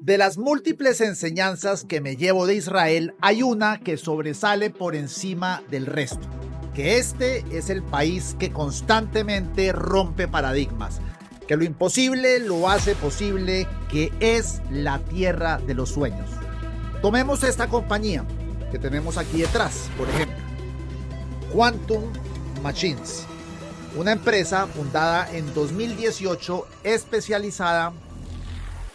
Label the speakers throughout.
Speaker 1: De las múltiples enseñanzas que me llevo de Israel, hay una que sobresale por encima del resto, que este es el país que constantemente rompe paradigmas, que lo imposible lo hace posible, que es la tierra de los sueños. Tomemos esta compañía que tenemos aquí detrás, por ejemplo, Quantum Machines, una empresa fundada en 2018 especializada,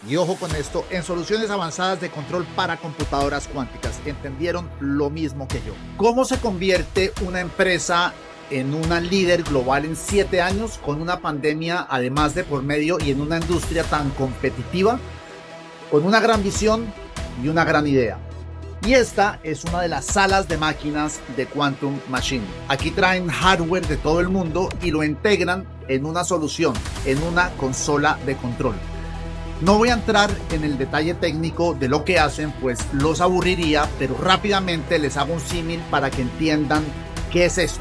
Speaker 1: y ojo con esto, en soluciones avanzadas de control para computadoras cuánticas. ¿Entendieron lo mismo que yo? ¿Cómo se convierte una empresa en una líder global en 7 años con una pandemia además de por medio y en una industria tan competitiva? Con una gran visión y una gran idea. Y esta es una de las salas de máquinas de Quantum Machine. Aquí traen hardware de todo el mundo y lo integran en una solución, en una consola de control. No voy a entrar en el detalle técnico de lo que hacen, pues los aburriría, pero rápidamente les hago un símil para que entiendan qué es esto.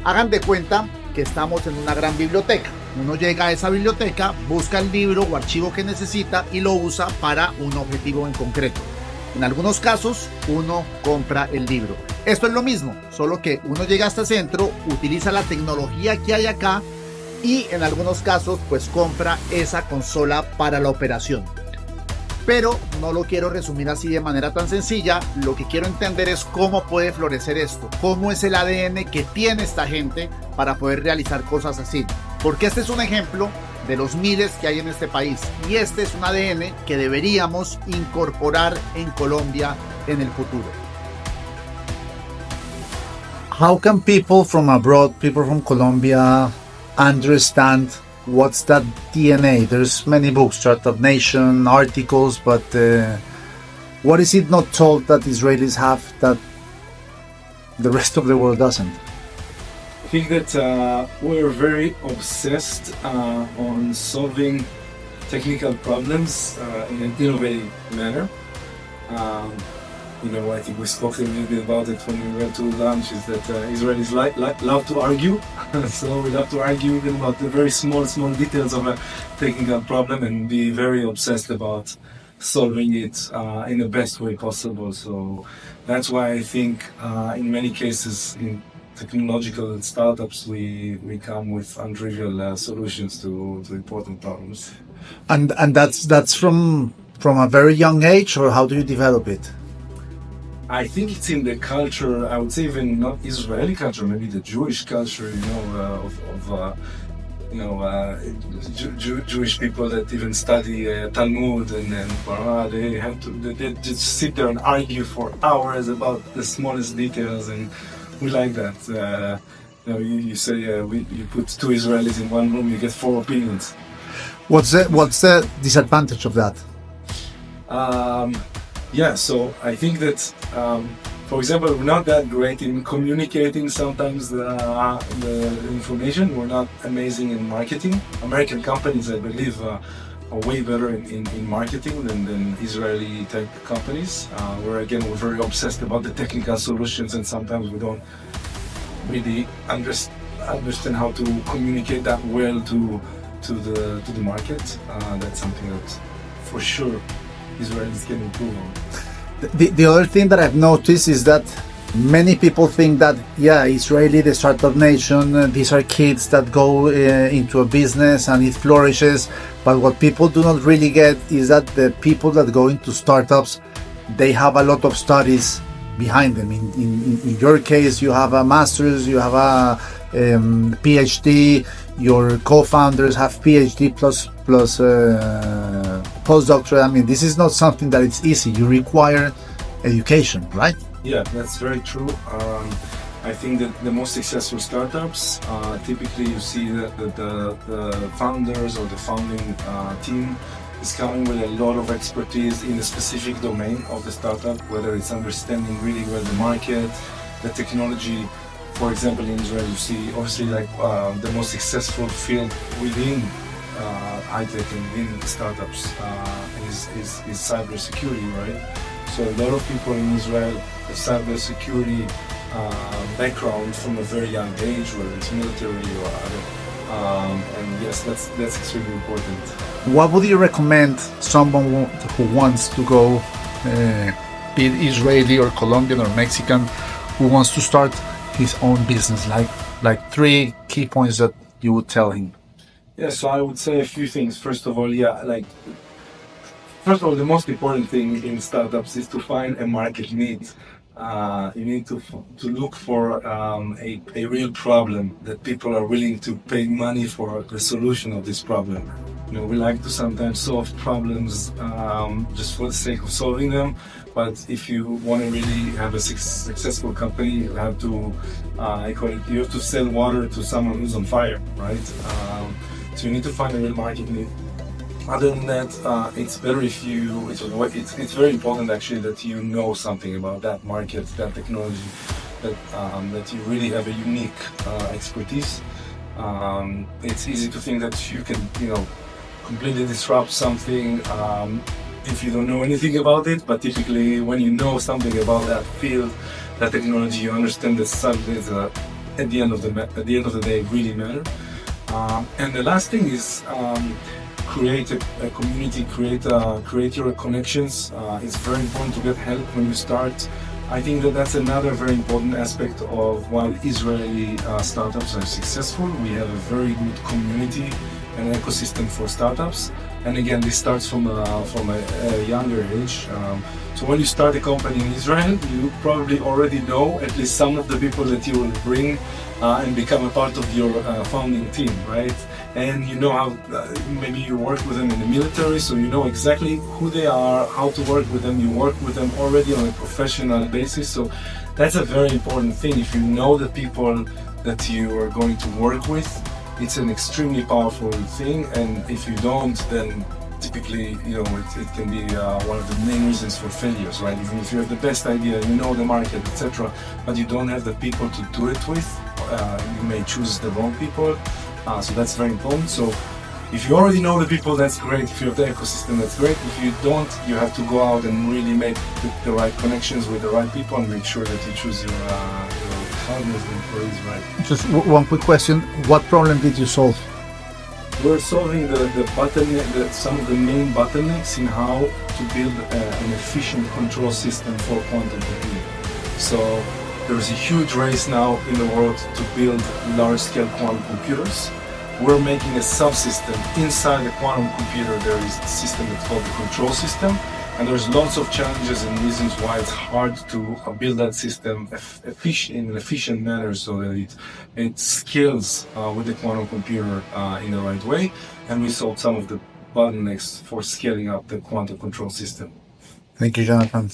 Speaker 1: Hagan de cuenta que estamos en una gran biblioteca. Uno llega a esa biblioteca, busca el libro o archivo que necesita y lo usa para un objetivo en concreto. En algunos casos, uno compra el libro. Esto es lo mismo, solo que uno llega hasta el centro, utiliza la tecnología que hay acá y en algunos casos pues compra esa consola para la operación. Pero no lo quiero resumir así de manera tan sencilla. Lo que quiero entender es cómo puede florecer esto, cómo es el ADN que tiene esta gente para poder realizar cosas así. Porque este es un ejemplo de los miles que hay en este país y este es un ADN que deberíamos incorporar en Colombia en el futuro.
Speaker 2: How can people from abroad, people from Colombia, understand what's that DNA? There's many books, Startup Nation, articles, but what is it not told that Israelis have that the rest of the world doesn't?
Speaker 3: I think that we're very obsessed on solving technical problems in an innovative manner. I think we spoke a little bit about it when we went to lunch, is that Israelis love to argue. So we love to argue even about the very small details of a technical problem and be very obsessed about solving it in the best way possible. So that's why I think in many cases in technological startups we come with untrivial solutions to important problems.
Speaker 2: And that's from a very young age, or how do you develop it?
Speaker 3: I think it's in the culture. I would say even not Israeli culture, maybe the Jewish culture. Jewish people that even study Talmud and Torah, they just sit there and argue for hours about the smallest details, and we like that. You say you put 2 Israelis in one room, you get 4 opinions.
Speaker 2: What's the disadvantage of that?
Speaker 3: So I think that, for example, we're not that great in communicating sometimes the information. We're not amazing in marketing. American companies, I believe, are way better in marketing than Israeli tech companies. We're very obsessed about the technical solutions, and sometimes we don't really understand how to communicate that well to the market. That's something that, for sure, Israelis can improve on.
Speaker 2: The other thing that I've noticed is that many people think that, Israeli, the startup nation, these are kids that go into a business and it flourishes. But what people do not really get is that the people that go into startups, they have a lot of studies behind them. In your case, you have a master's, you have a PhD, your co-founders have PhD plus postdoctorate. I mean, this is not something that it's easy. You require education, right?
Speaker 3: Yeah, that's very true. I think that the most successful startups, typically you see that the founders or the founding team is coming with a lot of expertise in a specific domain of the startup, whether it's understanding really well the market, the technology. For example, in Israel, you see obviously the most successful field within high-tech and within startups is cybersecurity, right? So a lot of people in Israel have cybersecurity background from a very young age, whether it's military or other And yes, that's extremely important.
Speaker 2: What would you recommend someone who wants to go, be it Israeli or Colombian or Mexican, who wants to start his own business? Like 3 key points that you would tell him.
Speaker 3: Yeah, so I would say a few things. First of all, the most important thing in startups is to find a market need. You need to look for a real problem that people are willing to pay money for the solution of this problem. We like to sometimes solve problems just for the sake of solving them, but if you want to really have a successful company, you have to, you have to sell water to someone who's on fire, right? So you need to find a real market need. Other than that, it's better if it's very important actually that you know something about that market, that technology, that you really have a unique expertise. It's easy to think that you can, completely disrupt something if you don't know anything about it, but typically when you know something about that field, that technology, you understand that something is at the end of the day really matter. And the last thing is create a community, create your connections. It's very important to get help when you start. I think that's another very important aspect of why Israeli startups are successful. We have a very good community and ecosystem for startups. And again, this starts from a younger age. So when you start a company in Israel, you probably already know at least some of the people that you will bring and become a part of your founding team, right? And you know how maybe you work with them in the military, so you know exactly who they are, how to work with them. You work with them already on a professional basis, so that's a very important thing. If you know the people that you are going to work with, it's an extremely powerful thing, and if you don't, then typically, it can be one of the main reasons for failures, right? Even if you have the best idea, you know the market, etc., but you don't have the people to do it with, you may choose the wrong people. So that's very important. So if you already know the people, that's great. If you have the ecosystem, that's great. If you don't, you have to go out and really make the right connections with the right people and make sure that you choose your partners and employees right.
Speaker 2: Just one quick question. What problem did you solve?
Speaker 3: We're solving the bottleneck, some of the main bottlenecks in how to build an efficient control system for quantum computing. So there is a huge race now in the world to build large-scale quantum computers. We're making a subsystem inside the quantum computer. There is a system that's called the control system, and there's lots of challenges and reasons why it's hard to build that system in an efficient manner so that it scales with the quantum computer in the right way. And we solved some of the bottlenecks for scaling up the quantum control system.
Speaker 2: Thank you, Jonathan.